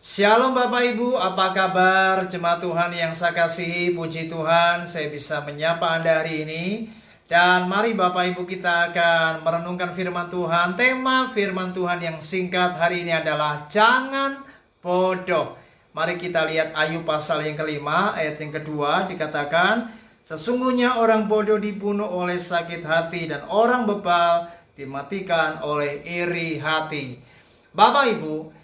Shalom Bapak Ibu, apa kabar jemaat Tuhan yang saya kasihi? Puji Tuhan, saya bisa menyapa Anda hari ini. Dan mari Bapak Ibu kita akan merenungkan firman Tuhan. Tema firman Tuhan yang singkat hari ini adalah jangan bodoh. Mari kita lihat Ayub pasal yang kelima, ayat yang kedua dikatakan, sesungguhnya orang bodoh dibunuh oleh sakit hati dan orang bebal dimatikan oleh iri hati. Bapak Ibu,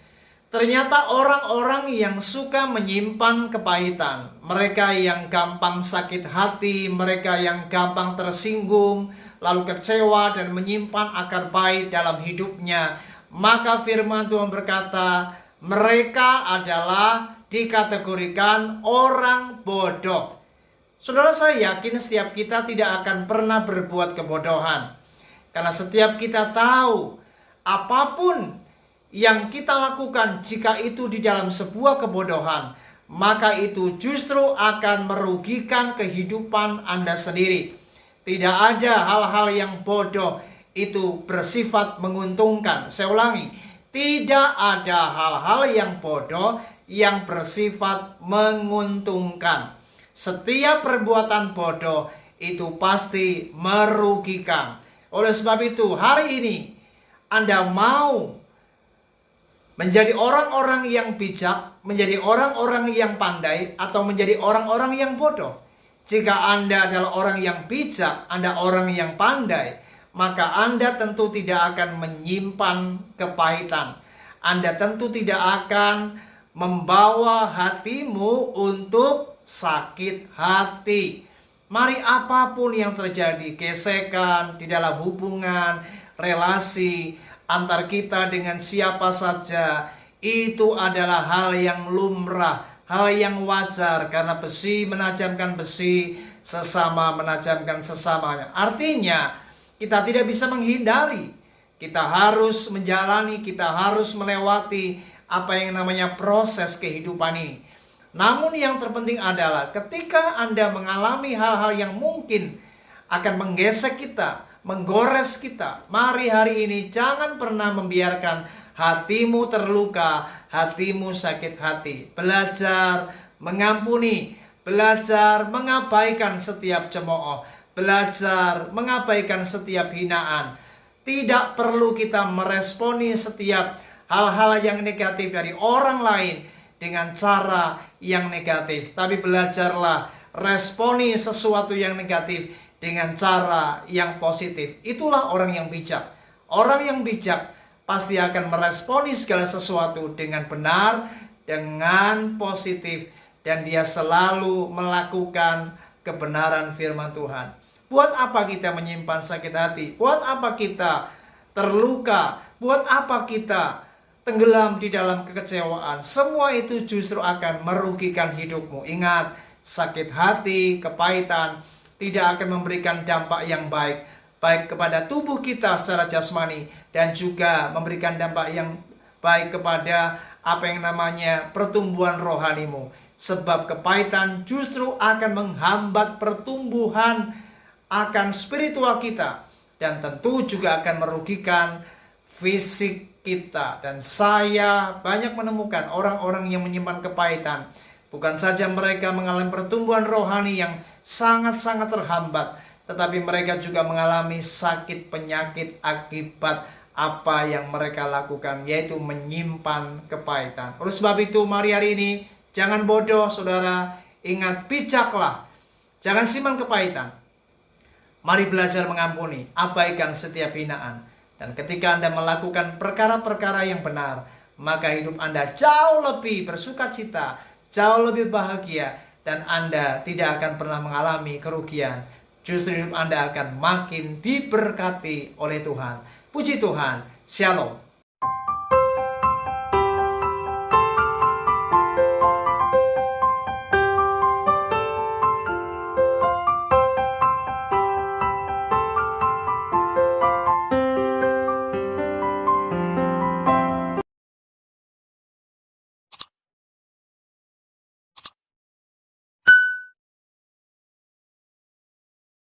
ternyata orang-orang yang suka menyimpan kepahitan, mereka yang gampang sakit hati, mereka yang gampang tersinggung, lalu kecewa dan menyimpan akar pahit dalam hidupnya, maka firman Tuhan berkata, mereka adalah dikategorikan orang bodoh. Saudara, saya yakin setiap kita tidak akan pernah berbuat kebodohan. Karena setiap kita tahu apapun yang kita lakukan, jika itu di dalam sebuah kebodohan, maka itu justru akan merugikan kehidupan Anda sendiri. Tidak ada hal-hal yang bodoh itu bersifat menguntungkan. Saya ulangi, tidak ada hal-hal yang bodoh yang bersifat menguntungkan. Setiap perbuatan bodoh itu pasti merugikan. Oleh sebab itu, hari ini Anda mau menjadi orang-orang yang bijak, menjadi orang-orang yang pandai, atau menjadi orang-orang yang bodoh? Jika Anda adalah orang yang bijak, Anda orang yang pandai, maka Anda tentu tidak akan menyimpan kepahitan. Anda tentu tidak akan membawa hatimu untuk sakit hati. Mari apapun yang terjadi, gesekan di dalam hubungan, relasi antar kita dengan siapa saja, itu adalah hal yang lumrah, hal yang wajar, karena besi menajamkan besi, sesama menajamkan sesamanya. Artinya kita tidak bisa menghindari, kita harus menjalani, kita harus melewati apa yang namanya proses kehidupan ini. Namun yang terpenting adalah ketika Anda mengalami hal-hal yang mungkin akan menggesek kita, menggores kita, mari hari ini jangan pernah membiarkan hatimu terluka, hatimu sakit hati. Belajar mengampuni, belajar mengabaikan setiap cemooh, belajar mengabaikan setiap hinaan. Tidak perlu kita meresponi setiap hal-hal yang negatif dari orang lain dengan cara yang negatif, tapi belajarlah responi sesuatu yang negatif dengan cara yang positif. Itulah orang yang bijak. Orang yang bijak pasti akan meresponi segala sesuatu dengan benar, dengan positif, dan dia selalu melakukan kebenaran firman Tuhan. Buat apa kita menyimpan sakit hati? Buat apa kita terluka? Buat apa kita tenggelam di dalam kekecewaan? Semua itu justru akan merugikan hidupmu. Ingat, sakit hati, kepahitan tidak akan memberikan dampak yang baik, baik kepada tubuh kita secara jasmani, dan juga memberikan dampak yang baik kepada apa yang namanya pertumbuhan rohanimu. Sebab kepahitan justru akan menghambat pertumbuhan akan spiritual kita, dan tentu juga akan merugikan fisik kita. Dan saya banyak menemukan orang-orang yang menyimpan kepahitan, bukan saja mereka mengalami pertumbuhan rohani yang sangat-sangat terhambat, tetapi mereka juga mengalami sakit penyakit akibat apa yang mereka lakukan, yaitu menyimpan kepahitan. Oleh sebab itu, mari hari ini jangan bodoh, saudara. Ingat, bijaklah, jangan simpan kepahitan. Mari belajar mengampuni, abaikan setiap hinaan. Dan ketika Anda melakukan perkara-perkara yang benar, maka hidup Anda jauh lebih bersukacita, jauh lebih bahagia, dan Anda tidak akan pernah mengalami kerugian. Justru hidup Anda akan makin diberkati oleh Tuhan. Puji Tuhan. Shalom.